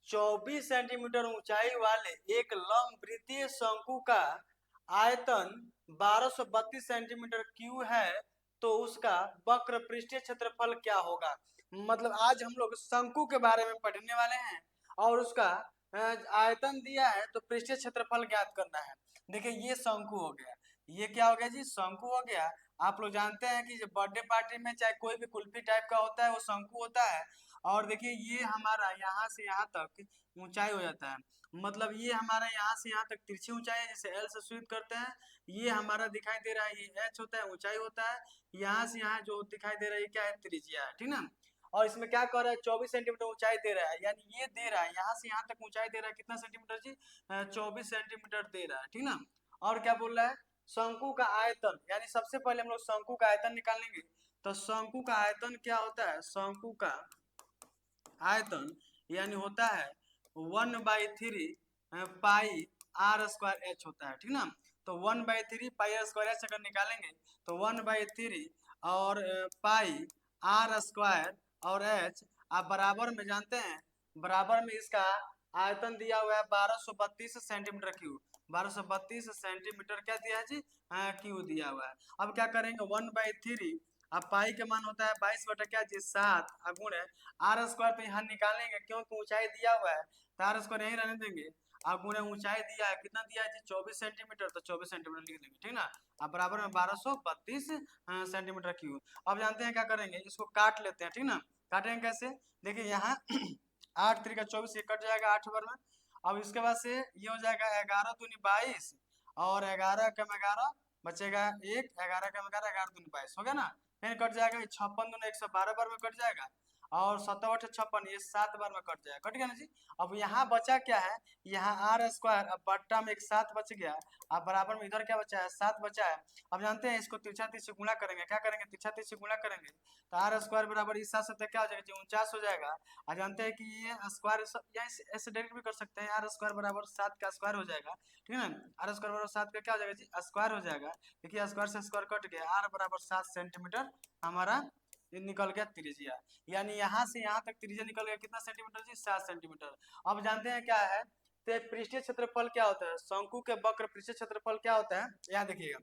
24 centimetre ऊंचाई वाले एक लंब वृत्तीय शंकु का आयतन 1232 सेंटीमीटर क्यू है, तो उसका वक्र पृष्ठीय क्षेत्रफल क्या होगा। मतलब आज हम लोग शंकु के बारे में पढ़ने वाले हैं और उसका आयतन दिया है, तो पृष्ठीय क्षेत्रफल ज्ञात करना है। देखिए ये शंकु हो गया, ये क्या हो गया जी, शंकु हो गया। आप लोग जानते हैं कि बर्थडे पार्टी में चाहे कोई भी कुल्फी टाइप का होता है वो शंकु होता है। और देखिए ये हमारा यहाँ से यहाँ तक ऊंचाई हो जाता है, मतलब ये हमारा यहाँ से यहाँ तक तिरछी ऊंचाई है, जैसे एल से सूचित करते हैं। ये हमारा दिखाई दे रहा है, ये एच होता है, ऊंचाई होता है। यहाँ से यहाँ जो दिखाई दे रहा है क्या है, त्रिज्या है, ठीक ना। और इसमें क्या कर रहा है, 24 सेंटीमीटर ऊंचाई दे रहा है, यानी ये दे रहा है यहाँ से यहाँ तक ऊंचाई दे रहा है कितना सेंटीमीटर जी, 24 सेंटीमीटर दे रहा है, ठीक ना। और क्या बोल रहा है, शंकु का आयतन, यानी सबसे पहले हम लोग शंकु का आयतन निकालेंगे। तो शंकु का आयतन क्या होता है, शंकु का आयतन यानी होता है 1/3 पाई आर स्क्वायर एच होता है, ठीक ना। तो 1/3 पाई आर स्क्वायर एच अगर निकालेंगे तो 1/3 और पाई आर स्क्वायर और एच, आप बराबर में जानते हैं, बराबर में इसका आयतन दिया हुआ है 1232 सेंटीमीटर क्यूब। 1232 सेंटीमीटर क्या दिया है जी, क्यू दिया हुआ है। अब क्या करेंगे, 1/3, अब पाई का मान होता है 22/7 गुणे आर स्क्वायर, तो यहाँ निकालेंगे क्योंकि ऊंचाई दिया हुआ है, तो आर स्क्वायर यही रहने देंगे। अब गुणे ऊंचाई दिया है, कितना दिया है जी, 24 सेंटीमीटर, तो 24 सेंटीमीटर लिख देंगे, ठीक ना। अब बराबर में 1232 सेंटीमीटर क्यूब। अब जानते हैं क्या करेंगे, इसको काट लेते हैं, ठीक ना। काटेंगे कैसे, देखिए यहाँ 8 3 का 24, ये कट जाएगा 8 बार में। अब इसके बाद से ये हो जाएगा 11 दूनी 22 और 11 कम 11 बचेगा 1, 11 कम 11, 11 दूनी 22 हो गया ना। फिर कट जाएगा 56 दूनी 112 बार में कट जाएगा, और 7 56, ये 7 बार में कट जाएगा, कट गया ना जी। अब यहाँ बचा क्या है, यहाँ आर स्क्वायर, अब बट्टा में एक 7 बच गया, अब बराबर में इधर क्या बचा है, 7 बचा है। अब जानते हैं इसको तिरछा तीर से गुणा करेंगे, क्या करेंगे, तिरछा तीर से गुणा करेंगे, तो आर स्क्वायर बराबर इस 7 से क्या हो जाएगा जी, 49 हो जाएगा। और जानते हैं कि ये स्क्वायर ऐसे डायरेक्ट भी कर सकते हैं, आर स्क्वायर बराबर 7 का स्क्वायर हो जाएगा, ठीक है ना। आर स्क्वायर बराबर 7 का क्या हो जाएगा जी, स्क्वायर हो जाएगा। देखिए स्क्वायर से स्क्वायर कट गया, आर बराबर 7 सेंटीमीटर हमारा निकल गया त्रिज्या, यानी यहाँ से यहाँ तक त्रिज्या निकल गया कितना सेंटीमीटर जी, 7 सेंटीमीटर। अब जानते हैं क्या है, तो पृष्ठीय क्षेत्रफल क्या होता है, शंकु के वक्र पृष्ठीय क्षेत्रफल क्या होता है, यहाँ देखिएगा,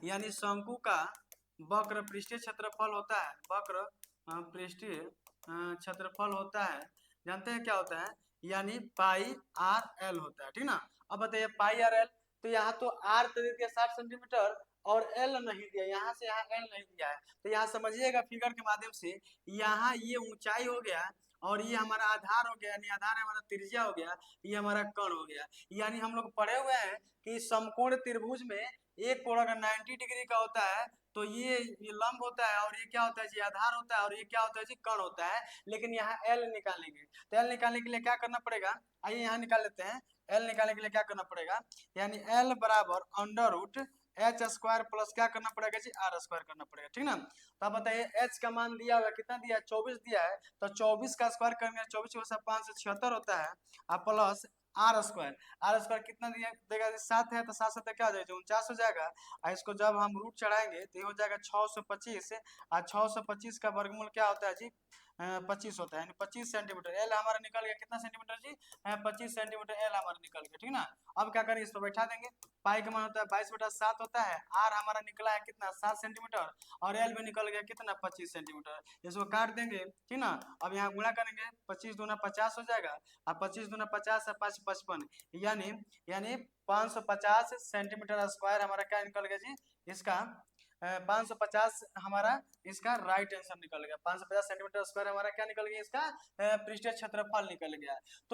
यानी शंकु का वक्र पृष्ठीय क्षेत्रफल होता है, वक्र पृष्ठीय क्षेत्रफल होता है, जानते हैं क्या होता है, यानी पाई आर एल होता है, ठीक ना। अब बताइए पाई आर एल, तो यहाँ तो आर तो दे दिया 60 सेंटीमीटर और एल नहीं दिया, यहाँ से यहाँ एल नहीं दिया है, तो यहाँ समझिएगा फिगर के माध्यम से, यहाँ ये ऊंचाई हो गया और ये हमारा आधार हो गया, यानी आधार हमारा त्रिज्या हो गया, ये हमारा कण हो गया। यानी हम लोग पढ़े हुए हैं कि समकोण त्रिभुज में एक कोण अगर 90 डिग्री का होता है तो ये लंब होता है, और ये क्या होता है जी, आधार होता है, और ये क्या होता है जी, कण होता है। लेकिन यहाँ एल निकालेंगे, तो एल निकालने के लिए क्या करना पड़ेगा, आइए यहाँ निकाल लेते हैं। एल निकालने के लिए क्या करना पड़ेगा, यानी एल बराबर under root H square plus क्या करना पड़ेगा जी, आर स्क्वायर करना पड़ेगा, ठीक ना। तो अब बताइए एच का मान दिया हुआ कितना दिया है, 24 दिया है, तो 24 का स्क्वायर करेंगे, 24 से 576 होता है, और plus R square, R square कितना दिया देगा, 7 है, तो 7 से क्या हो जाएगा, 49 हो जाएगा। और इसको जब हम रूट चढ़ाएंगे तो ये हो जाएगा 625, और 625 का वर्गमूल क्या होता है जी, 25 होता है, यानी 25 सेंटीमीटर। एल हमारा निकल गया कितना सेंटीमीटर जी, 25 सेंटीमीटर एल हमारा निकल गया, ठीक ना। अब क्या करें, इसको बैठा देंगे, पाई का मान होता है 22/7 होता है, आर हमारा निकला है कितना 7 सेंटीमीटर, और एल भी निकल गया कितना 25 सेंटीमीटर। इसको काट देंगे, ठीक ना। अब यहाँ गुणा करेंगे, 25 दूना 50 हो जाएगा, और 25 दूना 50 है 5 55, यानी 550 सेंटीमीटर स्क्वायर हमारा क्या निकल गया जी, इसका 550 हमारा इसका राइट आंसर निकल गया। 550 सेंटीमीटर स्क्वायर हमारा क्या निकल गया, इसका पृष्ठीय क्षेत्रफल निकल गया। तो